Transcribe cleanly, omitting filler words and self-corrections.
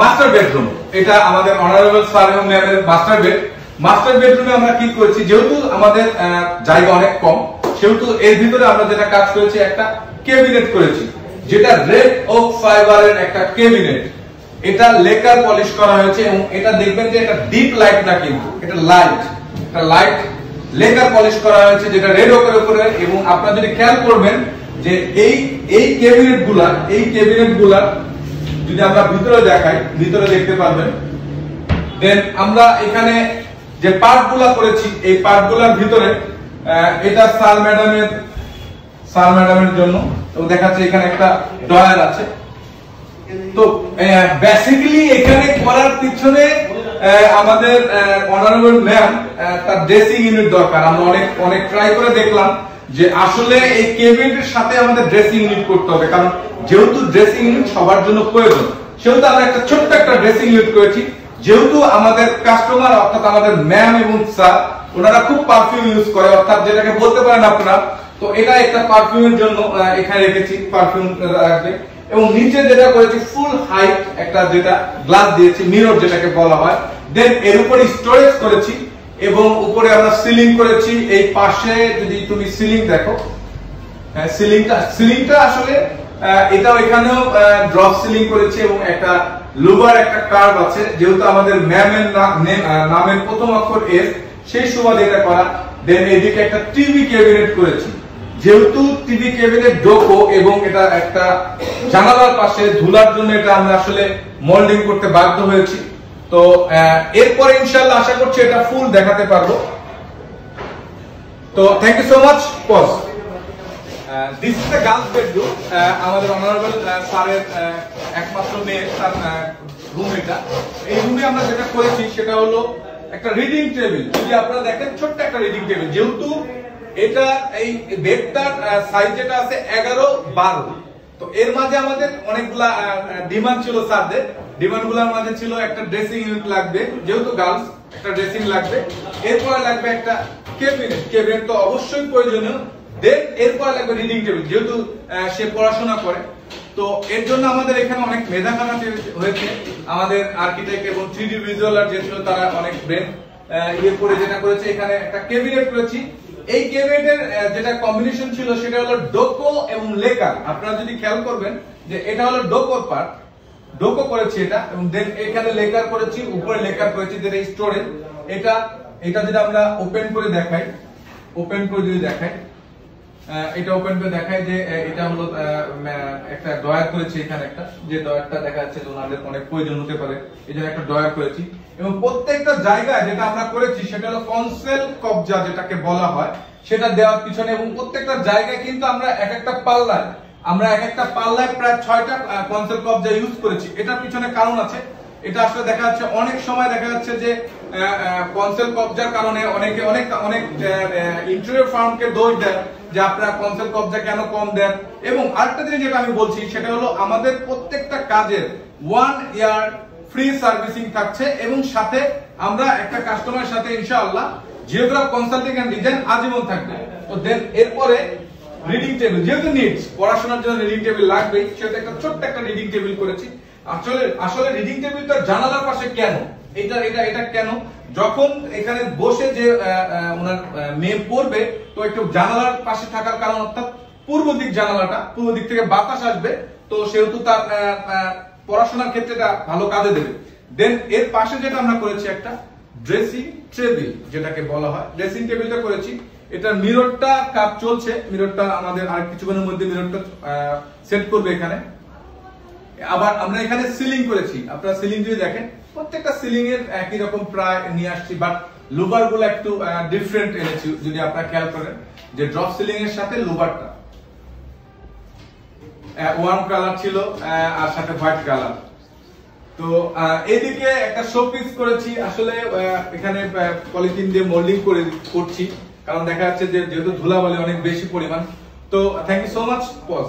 Master bedroom, এটা আমাদের honourable sir এবং ম্যামের মাস্টার বেড। মাস্টার বেডরুমে আমরা কি করেছি, যেহেতু আমাদের জায়গা অনেক কম, সেহেতু এর ভিতরে আমরা যেটা কাজ করেছি, একটা ক্যাবিনেট করেছি, যেটা রেড ওক ফাইবারের একটা ক্যাবিনেট। এটা লেকার পলিশ করা হয়েছে এবং এটা দেখবেন যে এটা ডিপ লাইট না, কিন্তু এটা লাইট লেকার পলিশ করা হয়েছে, যেটা রেড ওকের উপরে। এবং আপনারা যদি খেয়াল করবেন যে এই ক্যাবিনেট গুলা যদি আমরা ভিতরে দেখাই, ভিতরে দেখতে পারবেন। দেন আমরা এখানে যে পার্ট গুলা করেছি, এই পার্ট গুলার ভিতরে এটা স্যার ম্যাডামের জন্য তো দেখাচ্ছে, এখানে একটা ড্রয়ার আছে। তো বেসিক্যালি এখানে করার পিছনে আমাদের অনারেবল ম্যাম তার ড্রেসিং ইউনিট দরকার। আমরা অনেক ট্রাই করে দেখলাম যে আসলে এই ক্যাবিনেটের সাথে আমাদের ড্রেসিং ইউনিট করতে হবে, কারণ যেহেতু ড্রেসিং ইউনিট সবার জন্য প্রয়োজন, সেহেতু আমরা একটা ছোট্ট একটা ড্রেসিং ইউনিট করেছি। যেহেতু আমাদের কাস্টমার অর্থাৎ আমাদের ম্যাম এবং স্যার ওনারা খুব পারফিউম ইউজ করে, অর্থাৎ যেটাকে বলতে পারেন আপনারা, তো এটা একটা পারফিউমের জন্য এখানে রেখেছি, পারফিউম রাখবে। এবং নিচে যেটা করেছি ফুল হাইট একটা যেটা গ্লাস দিয়েছি, মিরর যেটাকে বলা হয়। দেন এর উপরে স্টোরেজ করেছি এবং উপরে আমরা সিলিং করেছি। এই পাশে যদি তুমি সিলিং দেখো, সিলিংটা আসলে এটাও এখানেও ড্রপ সিলিং করেছি এবং একটা লুবার একটা কার্ভ আছে, যেহেতু আমাদের ম্যামের নামের প্রথম অক্ষর এস, সেই সুবাদে এটা করা। দেন এদিকে একটা টিভি ক্যাবিনেট করেছি, যেহেতু টিভি ক্যাবিনেট ডোকো এবং এটা একটা জানালার পাশে ধুলার জন্য এটা আমরা আসলে মোল্ডিং করতে বাধ্য হয়েছি। তো এরপরে ইনশাআল্লাহ আশা করছি এটা ফুল দেখাতে পারবো। তো thank you so much. Pause. This is the girls bedroom, আমাদের অনারেবল স্যারের একমাত্র মেয়ে, তার রুম এটা। এই রুমে আমরা যেটা করেছি সেটা হলো একটা রিডিং টেবিল। যদি আপনারা দেখেন ছোট্ট একটা রিডিং টেবিল, যেহেতু এটা এই বেডটার সাইজ যেটা আছে 11-12, তো এর মাঝে আমাদের অনেকগুলা ডিমান্ড ছিল স্যারদের। ডিমান্ড গুলার মাঝে ছিল একটা ড্রেসিং ইউনিট লাগবে, যেহেতু গার্লস একটা ড্রেসিং লাগবে, এরপরে লাগবে একটা ক্যাবিনেট তো অবশ্যই প্রয়োজনীয়। দেন এরপরে লাগবে রিডিং টেবিল, যেহেতু সে পড়াশোনা করে। তো এর জন্য আমাদের এখানে অনেক মেধা খাটাতে হয়েছে। আমাদের আর্কিটেক্ট এবং 3D ভিজুয়ালার যে ছিল তারা অনেক ব্রেন ইয়ে করে যেটা করেছে, এখানে একটা ক্যাবিনেট করেছি। এই ক্যাবিনেটের যেটা কম্বিনেশন ছিল সেটা হলো ডোকো এবং লেকার। আপনারা যদি খেয়াল করবেন যে এটা হলো ডোকোর পার্ট, ডোকো করেছি এটা, এবং দেন এখানে লেকার করেছি, উপরে লেকার করেছি। যেটা স্টোরেজ, এটা যদি আমরা ওপেন করে দেখাই, এটা ওপেন করে দেখাই যে এটা হলো একটা ড্রয়ার করেছি এখানে, একটা যে ড্রয়ারটা দেখা যাচ্ছে যে ওনাদের অনেক প্রয়োজন হতে পারে, এই জন্য একটা ড্রয়ার করেছি। এবং প্রত্যেকটা জায়গায় যেটা আমরা করেছি সেটা হলো কনসেল কবজা যেটাকে বলা হয়, সেটা দেওয়ার পিছনে। এবং প্রত্যেকটা জায়গায় কিন্তু আমরা এক একটা পাল্লায় প্রায় 6টা কনসেল কবজা ইউজ করেছি। এটার পিছনে কারণ আছে। এটা আসলে দেখা যাচ্ছে অনেক সময় দেখা যাচ্ছে যে কনসেল কবজার কারণে অনেক ইন্টেরিয়র ফার্মকে দোষ দেয় যে আপনারা কনসেল কবজা কেন কম দেন। এবং আরেকটা জিনিস যেটা আমি বলছি সেটা হলো আমাদের প্রত্যেকটা কাজের 1 ইয়ার ফ্রি সার্ভিসিং থাকছে, এবং সাথে আমরা একটা কাস্টমারের সাথে ইনশাআল্লাহ জিওগ্রাফ কনসাল্টিং এন্ড ডিজাইন আজীবন থাকবে। তো দেন এরপরে রিডিং টেবিল, যেহেতু নিডস পড়াশোনার জন্য রিডিং টেবিল লাগবে, সেটা একটা ছোট্ট একটা রিডিং টেবিল করেছি। আসলে রিডিং টেবিলটা জানালার পাশে কেন, এটা কেন, যখন এখানে বসে যে ওনার মেয়ে পড়বে, তো একটু জানালার পাশে থাকার কারণ, অর্থাৎ পূর্ব দিক থেকে বাতাস আসবে, তো সেহেতু তার পড়াশোনার ক্ষেত্রে এটা ভালো কাজে দেবে। দেন এর পাশে যেটা আমরা করেছি একটা ড্রেসিং টেবিল যেটাকে বলা হয়, ড্রেসিং টেবিলটা করেছি। এটা মিররটা কাজ চলছে, মিররটা আমাদের আর কিছুক্ষণের মধ্যে মিররটা সেট করবে এখানে। আবার আমরা এখানে সিলিং করেছি, আপনারা সিলিং যদি দেখেন প্রত্যেকটা সিলিং এর একই রকম প্রায় নিয়ে আসছি, বাট লুবার গুলো একটু ডিফারেন্ট এনেছি। যদি আপনারা খেয়াল করেন যে ড্রপ সিলিং এর সাথে লুবারটা ওয়ার্ম কালার ছিল আর সাথে হোয়াইট কালার। তো এদিকে একটা শোপিস করেছি, আসলে এখানে পলিথিন দিয়ে মোল্ডিং করছি, কারণ দেখা যাচ্ছে যে যেহেতু ধুলাবালি অনেক বেশি পরিমাণ। তো thank you so much. Pause.